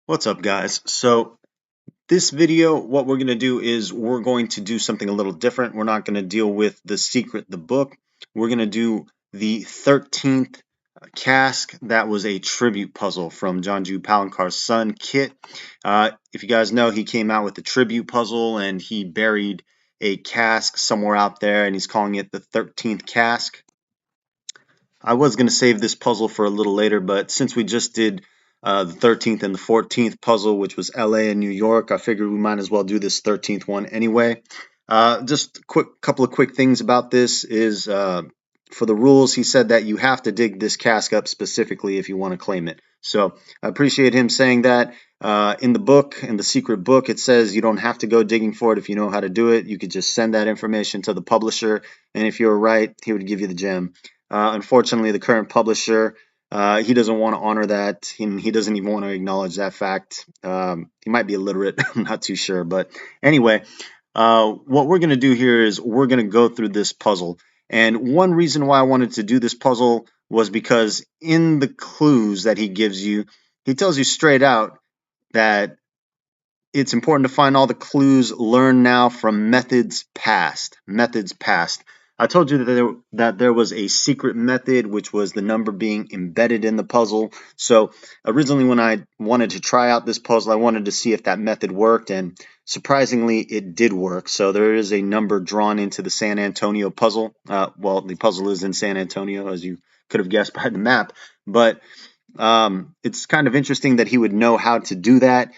What's up, guys? So this video, what we're going to do is we're going to do something a little different. We're not going to deal with The Secret, the book. We're going to do the 13th Casque. That was a tribute puzzle from John Jude Palencar's son, Kit. If you guys know, he came out with the tribute puzzle and he buried a casque somewhere out there and he's calling it the 13th Casque. I was going to save this puzzle for a little later, but since we just did the 13th and the 14th puzzle, which was LA and New York, I figured we might as well do this 13th one anyway. Just a couple of quick things about this is for the rules, he said that you have to dig this cask up specifically if you want to claim it. So I appreciate him saying that. In the book, in the secret book, it says you don't have to go digging for it if you know how to do it. You could just send that information to the publisher, and if you're right, he would give you the gem. Unfortunately, the current publisher, he doesn't want to honor that. He doesn't even want to acknowledge that fact. He might be illiterate. I'm not too sure. But anyway, what we're going to do here is we're going to go through this puzzle. And one reason why I wanted to do this puzzle was because in the clues that he gives you, he tells you straight out that it's important to find all the clues learned now from methods past. Methods past. I told you that there was a secret method, which was the number being embedded in the puzzle. So originally when I wanted to try out this puzzle, I wanted to see if that method worked, and surprisingly, it did work. So there is a number drawn into the San Antonio puzzle. Well, the puzzle is in San Antonio, as you could have guessed by the map. But it's kind of interesting that he would know how to do that.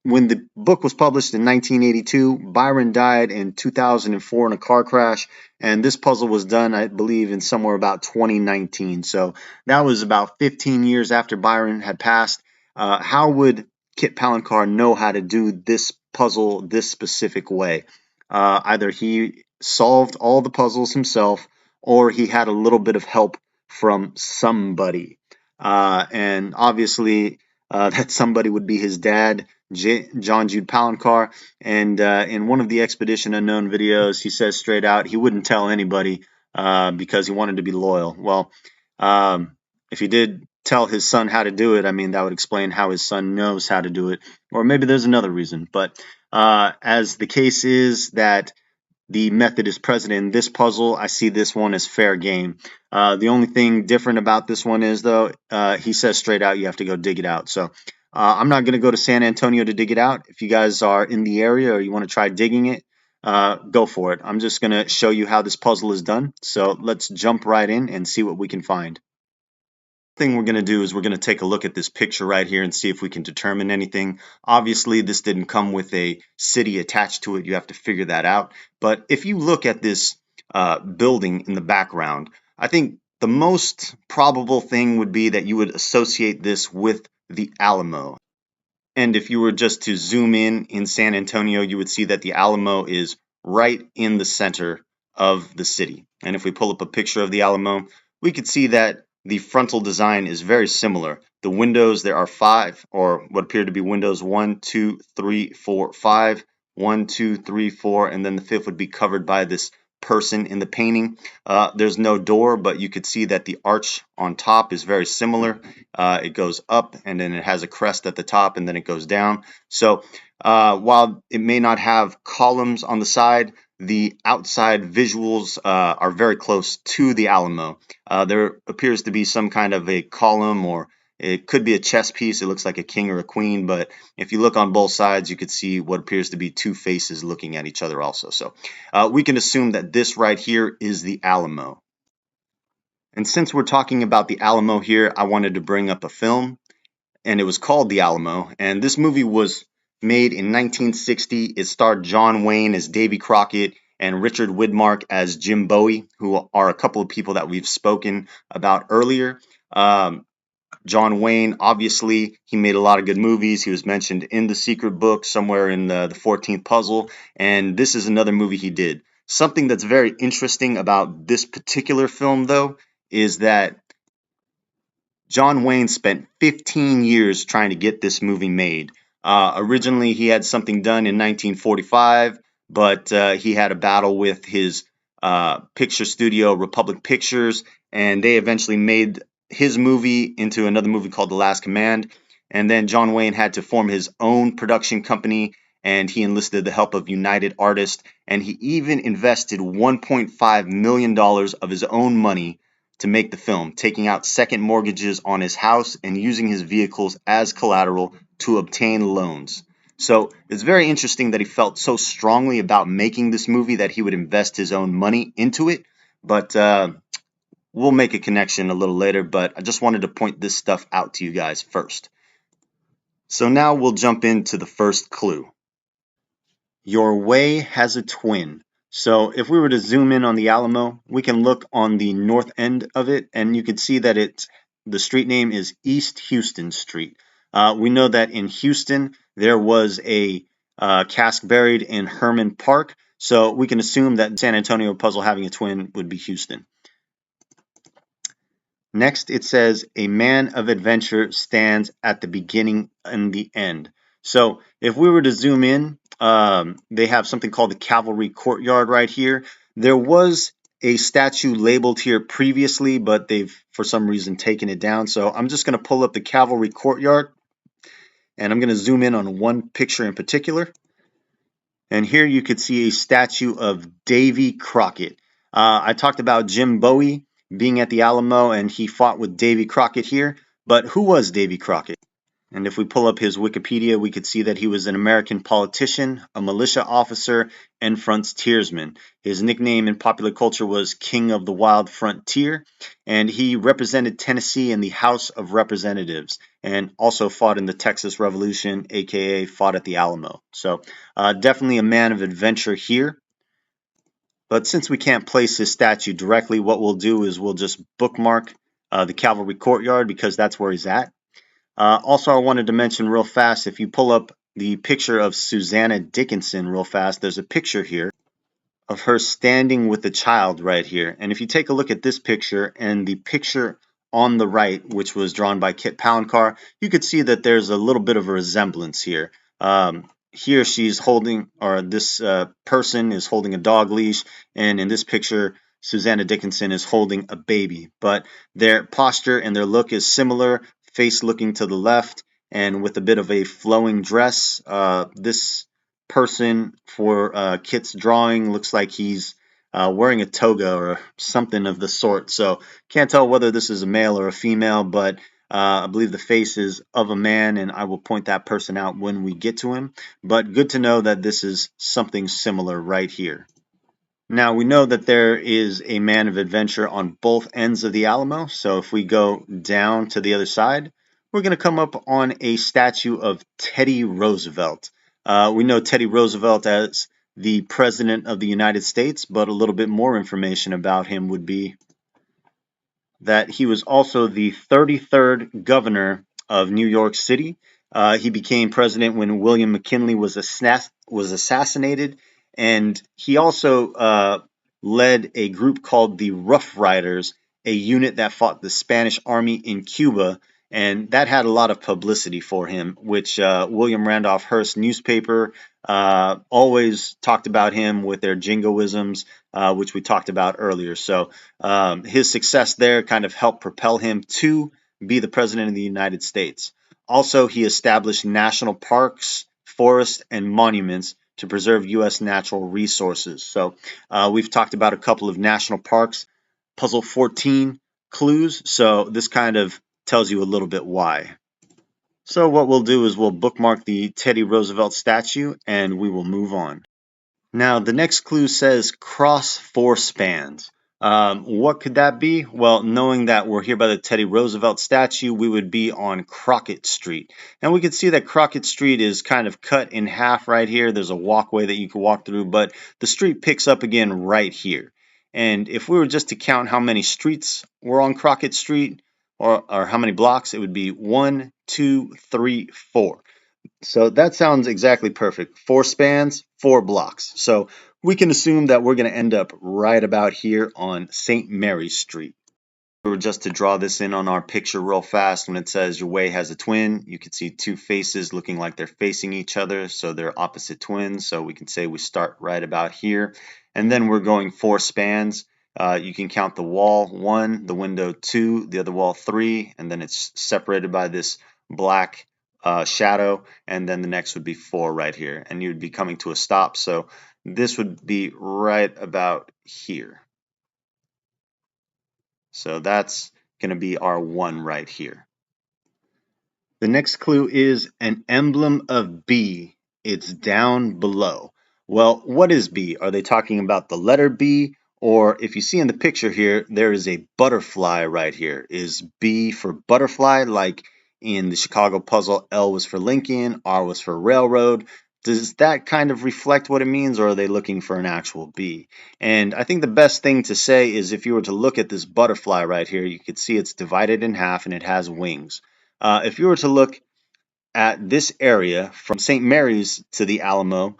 When the book was published in 1982, Byron died in 2004 in a car crash, and this puzzle was done, I believe, in somewhere about 2019. So that was about 15 years after Byron had passed. How would Kit Palencar know how to do this puzzle this specific way? Either he solved all the puzzles himself, or he had a little bit of help from somebody. And obviously, that somebody would be his dad, John Jude Palencar. And in one of the Expedition Unknown videos, he says straight out he wouldn't tell anybody because he wanted to be loyal. Well, if he did tell his son how to do it, I mean, that would explain how his son knows how to do it. Or maybe there's another reason. But as the case is that the method is present in this puzzle, I see this one as fair game. The only thing different about this one is, though, he says straight out you have to go dig it out. So I'm not going to go to San Antonio to dig it out. If you guys are in the area or you want to try digging it, go for it. I'm just going to show you how this puzzle is done. So let's jump right in and see what we can find. Thing we're going to do is we're going to take a look at this picture right here and see if we can determine anything. Obviously, this didn't come with a city attached to it. You have to figure that out. But if you look at this building in the background, I think the most probable thing would be that you would associate this with the Alamo. And if you were just to zoom in San Antonio, you would see that the Alamo is right in the center of the city. And if we pull up a picture of the Alamo, we could see that the frontal design is very similar. The windows, there are 5, or what appear to be windows 1, 2, 3, 4, 5, 1, 2, 3, 4, and then the 5th would be covered by this person in the painting. There's no door, but you could see that the arch on top is very similar. It goes up and then it has a crest at the top and then it goes down. So while it may not have columns on the side, the outside visuals are very close to the Alamo. There appears to be some kind of a column, or it could be a chess piece. It looks like a king or a queen, but if you look on both sides, you could see what appears to be 2 faces looking at each other also. So we can assume that this right here is the Alamo. And since we're talking about the Alamo here, I wanted to bring up a film, and it was called The Alamo. And this movie was made in 1960. It starred John Wayne as Davy Crockett and Richard Widmark as Jim Bowie, who are a couple of people that we've spoken about earlier. John Wayne, obviously, he made a lot of good movies. He was mentioned in The Secret Book, somewhere in the 14th Puzzle, and this is another movie he did. Something that's very interesting about this particular film, though, is that John Wayne spent 15 years trying to get this movie made. Originally, he had something done in 1945, but he had a battle with his picture studio, Republic Pictures, and they eventually made his movie into another movie called The Last Command. And then John Wayne had to form his own production company, and he enlisted the help of United Artists, and he even invested $1.5 million of his own money to make the film, taking out second mortgages on his house and using his vehicles as collateral to obtain loans. So it's very interesting that he felt so strongly about making this movie that he would invest his own money into it. But we'll make a connection a little later, but I just wanted to point this stuff out to you guys first. So now we'll jump into the first clue. Your way has a twin. So if we were to zoom in on the Alamo, we can look on the north end of it, and you can see that the street name is East Houston Street. We know that in Houston there was a Casque buried in Herman Park, so we can assume that San Antonio puzzle having a twin would be Houston. Next, it says, a man of adventure stands at the beginning and the end. So if we were to zoom in, they have something called the Cavalry Courtyard right here. There was a statue labeled here previously, but they've, for some reason, taken it down. So I'm just going to pull up the Cavalry Courtyard, and I'm going to zoom in on one picture in particular. And here you could see a statue of Davy Crockett. I talked about Jim Bowie being at the Alamo, and he fought with Davy Crockett here. But who was Davy Crockett? And if we pull up his Wikipedia, we could see that he was an American politician, a militia officer, and frontiersman. His nickname in popular culture was King of the Wild Frontier, and he represented Tennessee in the House of Representatives and also fought in the Texas Revolution, aka fought at the Alamo. So definitely a man of adventure here. But since we can't place his statue directly, what we'll do is we'll just bookmark the Cavalry Courtyard because that's where he's at. Also, I wanted to mention real fast, if you pull up the picture of Susanna Dickinson real fast, there's a picture here of her standing with a child right here. And if you take a look at this picture and the picture on the right, which was drawn by Kit Palencar, you could see that there's a little bit of a resemblance here. Here she's holding, or this person is holding a dog leash, and in this picture, Susanna Dickinson is holding a baby. But their posture and their look is similar, face looking to the left, and with a bit of a flowing dress. This person for Kit's drawing looks like he's wearing a toga or something of the sort. So can't tell whether this is a male or a female, but I believe the face is of a man, and I will point that person out when we get to him. But good to know that this is something similar right here. Now, we know that there is a man of adventure on both ends of the Alamo, so if we go down to the other side, we're going to come up on a statue of Teddy Roosevelt. We know Teddy Roosevelt as the President of the United States, but a little bit more information about him would be that he was also the 33rd governor of New York City. He became president when William McKinley was assassinated, and he also led a group called the Rough Riders, a unit that fought the Spanish army in Cuba, and that had a lot of publicity for him, which William Randolph Hearst newspaper always talked about him with their jingoisms, which we talked about earlier. So his success there kind of helped propel him to be the president of the United States. Also, he established national parks, forests, and monuments to preserve U.S. natural resources. So we've talked about a couple of national parks, puzzle 14 clues. So this kind of tells you a little bit why. So what we'll do is we'll bookmark the Teddy Roosevelt statue and we will move on. Now, the next clue says cross four spans. What could that be? Well, knowing that we're here by the Teddy Roosevelt statue, we would be on Crockett Street. And we can see that Crockett Street is kind of cut in half right here. There's a walkway that you can walk through, but the street picks up again right here. And if we were just to count how many streets were on Crockett Street, or how many blocks, it would be 1, 2, 3, 4. So that sounds exactly perfect. 4 spans, 4 blocks. So we can assume that we're going to end up right about here on St. Mary's Street. If we were just to draw this in on our picture real fast, when it says your way has a twin, you can see 2 faces looking like they're facing each other, so they're opposite twins. So we can say we start right about here, and then we're going 4 spans. You can count the wall 1, the window 2, the other wall 3, and then it's separated by this black shadow, and then the next would be 4 right here, and you'd be coming to a stop. So this would be right about here. So that's going to be our 1 right here. The next clue is an emblem of B. It's down below. Well, what is B? Are they talking about the letter B? Or if you see in the picture here, there is a butterfly right here. Is B for butterfly, like in the Chicago puzzle, L was for Lincoln, R was for railroad? Does that kind of reflect what it means, or are they looking for an actual B? And I think the best thing to say is if you were to look at this butterfly right here, you could see it's divided in half and it has wings. If you were to look at this area from St. Mary's to the Alamo,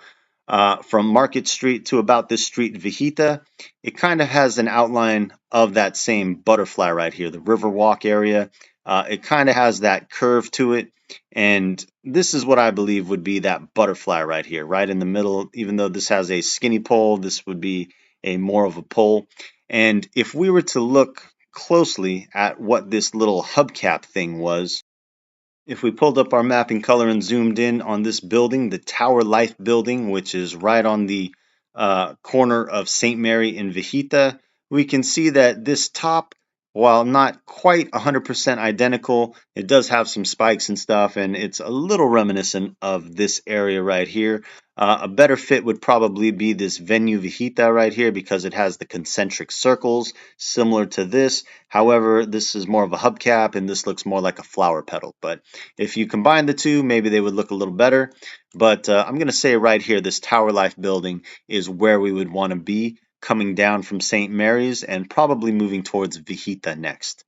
from Market Street to about this street, Viejita, it kind of has an outline of that same butterfly right here, the Riverwalk area. It kind of has that curve to it. And this is what I believe would be that butterfly right here, right in the middle. Even though this has a skinny pole, this would be a more of a pole. And if we were to look closely at what this little hubcap thing was, if we pulled up our mapping color and zoomed in on this building, the Tower Life building, which is right on the corner of St. Mary and Viejita, we can see that this top, while not quite 100% identical, it does have some spikes and stuff, and it's a little reminiscent of this area right here. A better fit would probably be this Venue Viejita right here because it has the concentric circles similar to this. However, this is more of a hubcap and this looks more like a flower petal. But if you combine the two, maybe they would look a little better. But I'm going to say right here, this Tower Life building is where we would want to be, coming down from St. Mary's and probably moving towards Viejita next.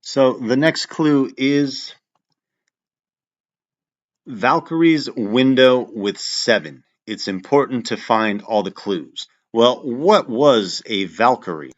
So the next clue is Valkyrie's window with 7. It's important to find all the clues. Well, what was a Valkyrie?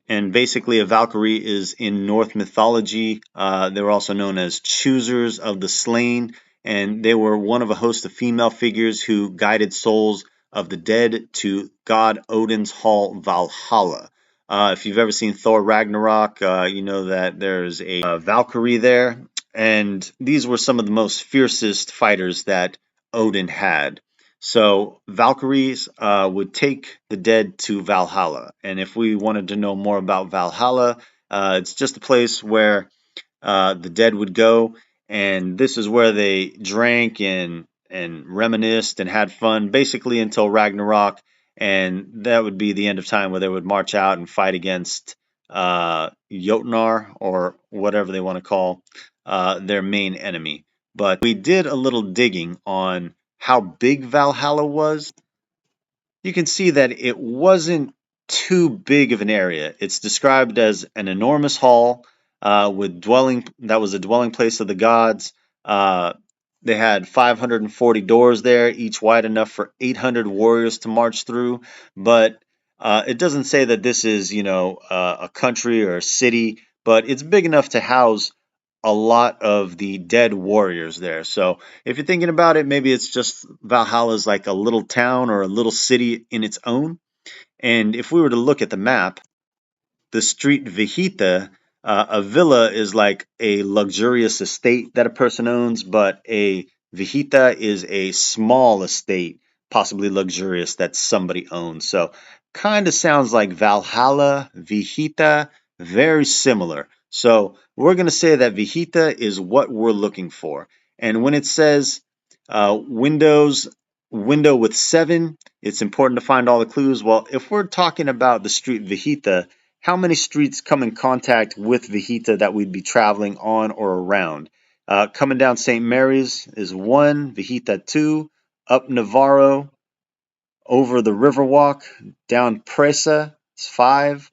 And basically, a Valkyrie is in Norse mythology. They were also known as choosers of the slain, and they were one of a host of female figures who guided souls of the dead to God Odin's hall Valhalla. If you've ever seen Thor Ragnarok, you know that there's a Valkyrie there, and these were some of the most fiercest fighters that Odin had. So Valkyries would take the dead to Valhalla, and if we wanted to know more about Valhalla, it's just a place where the dead would go, and this is where they drank and reminisced and had fun, basically until Ragnarok, and that would be the end of time where they would march out and fight against Jotnar or whatever they want to call their main enemy. But we did a little digging on how big Valhalla was. You can see that it wasn't too big of an area. It's described as an enormous hall with dwelling that was a dwelling place of the gods. Uh, they had 540 doors there, each wide enough for 800 warriors to march through. But it doesn't say that this is, a country or a city, but it's big enough to house a lot of the dead warriors there. So if you're thinking about it, maybe it's just Valhalla's like a little town or a little city in its own. And if we were to look at the map, the street Viejita, a villa is like a luxurious estate that a person owns, but a Viejita is a small estate, possibly luxurious, that somebody owns. So kind of sounds like Valhalla, Viejita, very similar. So we're going to say that Viejita is what we're looking for. And when it says window with 7, it's important to find all the clues. Well, if we're talking about the street Viejita, how many streets come in contact with Viejita that we'd be traveling on or around? Coming down St. Mary's is 1, Viejita 2, up Navarro, over the Riverwalk, down Presa is 5,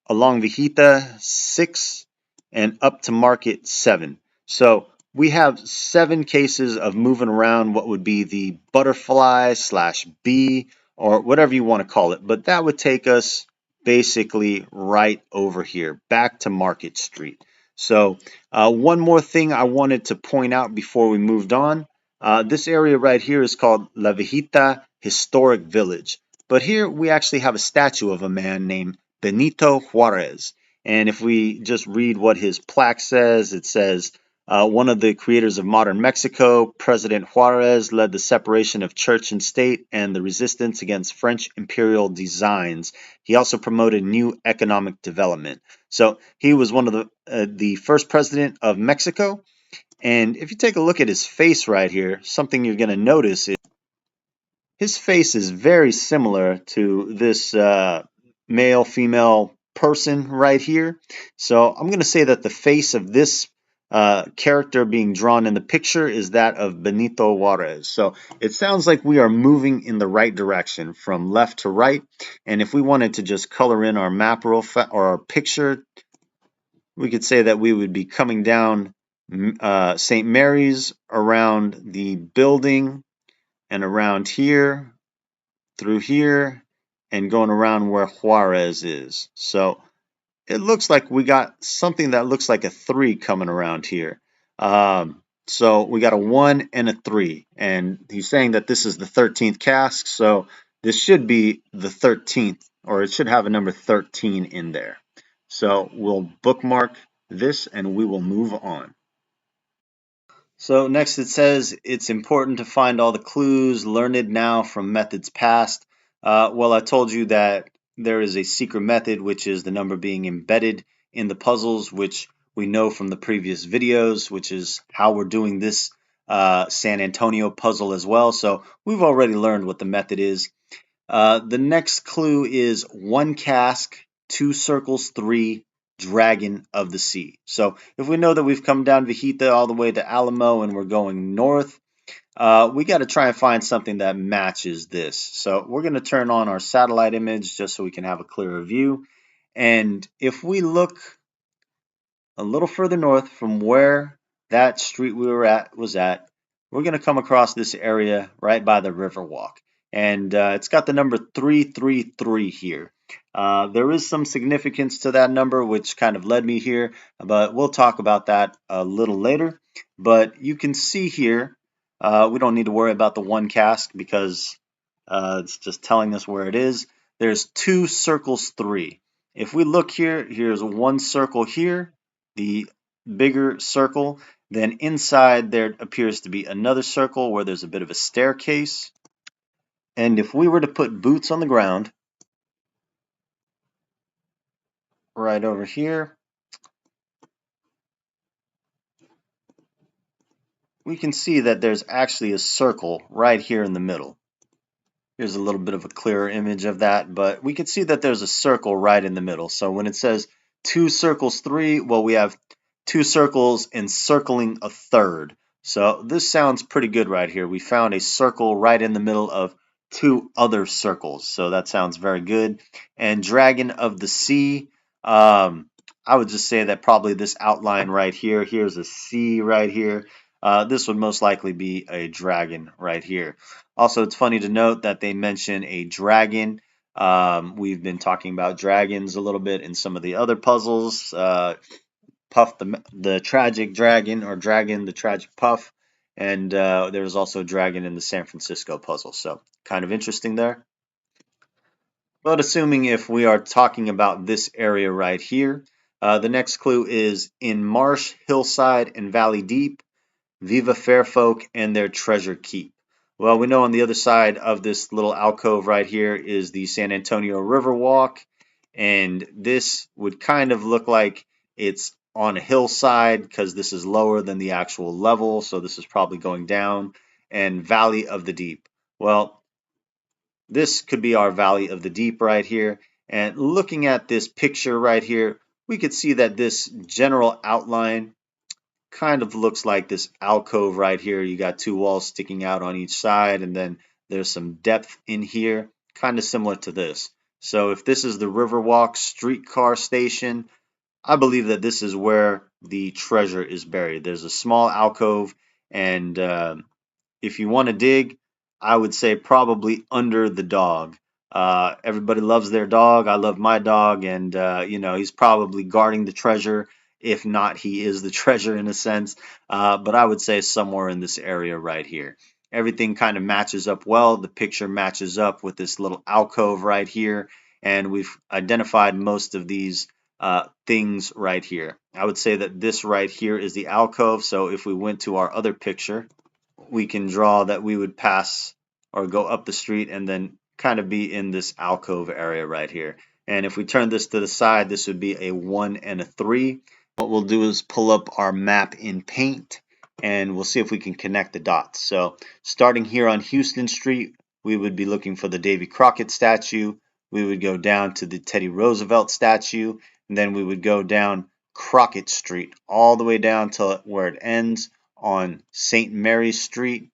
along Viejita 6, and up to Market 7. So we have 7 cases of moving around what would be the butterfly slash bee or whatever you want to call it. But that would take us basically right over here, back to Market Street. So one more thing I wanted to point out before we moved on. This area right here is called La Viejita Historic Village. But here we actually have a statue of a man named Benito Juarez. And if we just read what his plaque says, it says, One of the creators of modern Mexico, President Juarez, led the separation of church and state and the resistance against French imperial designs. He also promoted new economic development. So he was one of the first president of Mexico. And if you take a look at his face right here, something you're going to notice is his face is very similar to this male female person right here. So I'm going to say that the face of this character being drawn in the picture is that of Benito Juarez. So it sounds like we are moving in the right direction from left to right. And if we wanted to just color in our map or our picture, we could say that we would be coming down St. Mary's around the building and around here through here and going around where Juarez is. So it looks like we got something that looks like a 3 coming around here. So we got a 1 and a 3. And he's saying that this is the 13th cask. So this should be the 13th, or it should have a number 13 in there. So we'll bookmark this and we will move on. So next it says it's important to find all the clues learned now from methods past. Well, I told you that there is a secret method, which is the number being embedded in the puzzles, which we know from the previous videos, which is how we're doing this San Antonio puzzle as well. So we've already learned what the method is. The next clue is 1 cask, 2 circles, 3 dragon of the sea. So if we know that we've come down Viejita all the way to Alamo and we're going north, we got to try and find something that matches this. So we're going to turn on our satellite image just so we can have a clearer view. And if we look a little further north from where that street we were at was at, we're going to come across this area right by the Riverwalk. And it's got the number 333 here. There is some significance to that number, which kind of led me here, but we'll talk about that a little later. But you can see here, we don't need to worry about the 1 cask because it's just telling us where it is. There's 2 circles, 3. If we look here, here's 1 circle here, the bigger circle. Then inside there appears to be another circle where there's a bit of a staircase. And if we were to put boots on the ground right over here, we can see that there's actually a circle right here in the middle. Here's a little bit of a clearer image of that, but we can see that there's a circle right in the middle. So when it says 2 circles 3, well, we have 2 circles encircling a third. So this sounds pretty good right here. We found a circle right in the middle of 2 other circles. So that sounds very good. And Dragon of the Sea, I would just say that probably this outline right here, here's a sea right here. This would most likely be a dragon right here. Also, it's funny to note that they mention a dragon. We've been talking about dragons a little bit in some of the other puzzles. Puff the tragic dragon, or dragon the tragic puff. And there was also a dragon in the San Francisco puzzle. So kind of interesting there. But assuming if we are talking about this area right here, the next clue is in marsh, hillside, and valley deep. Viva fair folk and their treasure keep. Well, we know on the other side of this little alcove right here is the San Antonio Riverwalk, and this would kind of look like it's on a hillside because this is lower than the actual level, so this is probably going down. And Valley of the Deep. Well, this could be our Valley of the Deep right here. And looking at this picture right here, we could see that this general outline kind of looks like this alcove right here. You got 2 walls sticking out on each side, and then there's some depth in here, kind of similar to this. So if this is the Riverwalk streetcar station, I believe that this is where the treasure is buried. There's a small alcove, and if you want to dig, I would say probably under the dog. Everybody loves their dog. I love my dog, and he's probably guarding the treasure. If not, he is the treasure in a sense. But I would say somewhere in this area right here. Everything kind of matches up well. The picture matches up with this little alcove right here, and we've identified most of these things right here. I would say that this right here is the alcove. So if we went to our other picture, we can draw that we would pass or go up the street and then kind of be in this alcove area right here. And if we turn this to the side, this would be a 1 and a 3. What we'll do is pull up our map in Paint and we'll see if we can connect the dots. So starting here on Houston Street, we would be looking for the Davy Crockett statue. We would go down to the Teddy Roosevelt statue, and then we would go down Crockett Street all the way down to where it ends on St. Mary's Street.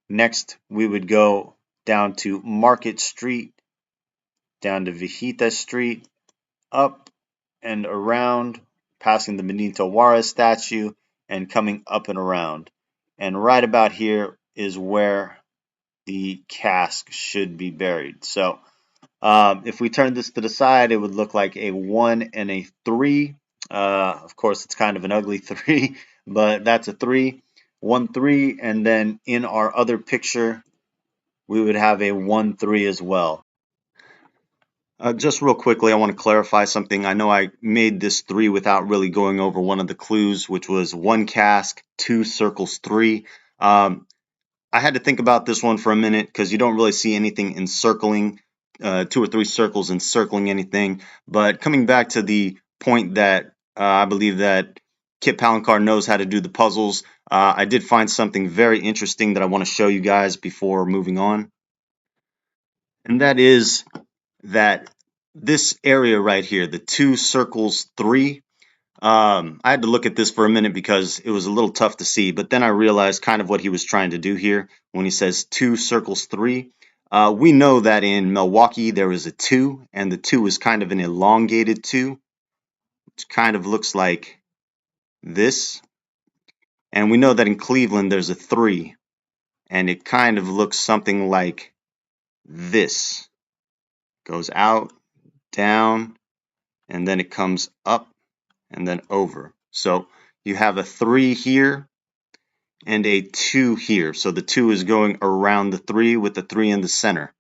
Next, we would go down to Market Street, down to Vejita Street, up and around, passing the Benito Juarez statue, and coming up and around. And right about here is where the Casque should be buried. So if we turn this to the side, it would look like a 1 and a 3. Of course, it's kind of an ugly 3, but that's a 3. 1, 3, and then in our other picture, we would have a 1, 3 as well. Just real quickly, I want to clarify something. I know I made this 3 without really going over one of the clues, which was 1 Casque, 2 circles, 3. I had to think about this one for a minute because you don't really see anything encircling, 2 or 3 circles encircling anything. But coming back to the point that I believe that Kit Palencar knows how to do the puzzles, I did find something very interesting that I want to show you guys before moving on. And that is that this area right here, the 2 circles 3, I had to look at this for a minute because it was a little tough to see, but then I realized kind of what he was trying to do here when he says 2 circles 3. We know that in Milwaukee there is a 2, and the 2 is kind of an elongated 2, which kind of looks like this. And we know that in Cleveland there's a 3, and it kind of looks something like this. Goes out, down, and then it comes up and then over. So you have a 3 here and a 2 here. So the 2 is going around the 3 with the 3 in the center.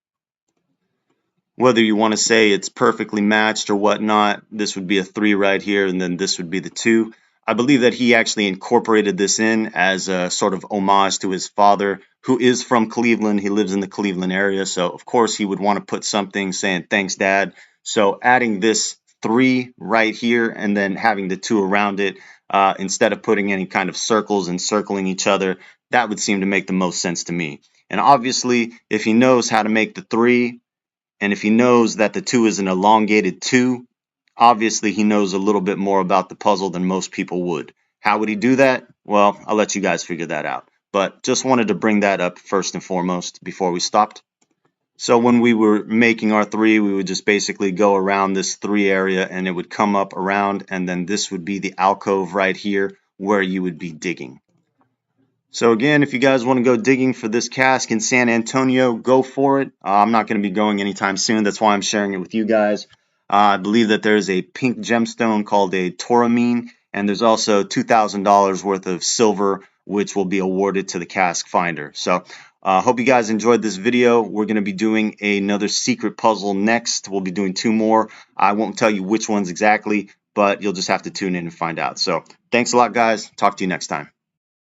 Whether you want to say it's perfectly matched or whatnot, this would be a 3 right here, and then this would be the 2. I believe that he actually incorporated this in as a sort of homage to his father, who is from Cleveland. He lives in the Cleveland area, so of course he would want to put something saying, "Thanks, Dad." So adding this 3 right here and then having the 2 around it, instead of putting any kind of circles and circling each other, that would seem to make the most sense to me. And obviously, if he knows how to make the 3, and if he knows that the 2 is an elongated 2, obviously he knows a little bit more about the puzzle than most people would. How would he do that? Well, I'll let you guys figure that out. But just wanted to bring that up first and foremost before we stopped. So when we were making our 3, we would just basically go around this 3 area and it would come up around, and then this would be the alcove right here where you would be digging. So again, if you guys want to go digging for this Casque in San Antonio, go for it. I'm not going to be going anytime soon. That's why I'm sharing it with you guys. I believe that there's a pink gemstone called a Toramine, and there's also $2,000 worth of silver, which will be awarded to the Casque finder. So hope you guys enjoyed this video. We're going to be doing another secret puzzle next. We'll be doing 2 more. I won't tell you which ones exactly, but you'll just have to tune in and find out. So thanks a lot, guys. Talk to you next time.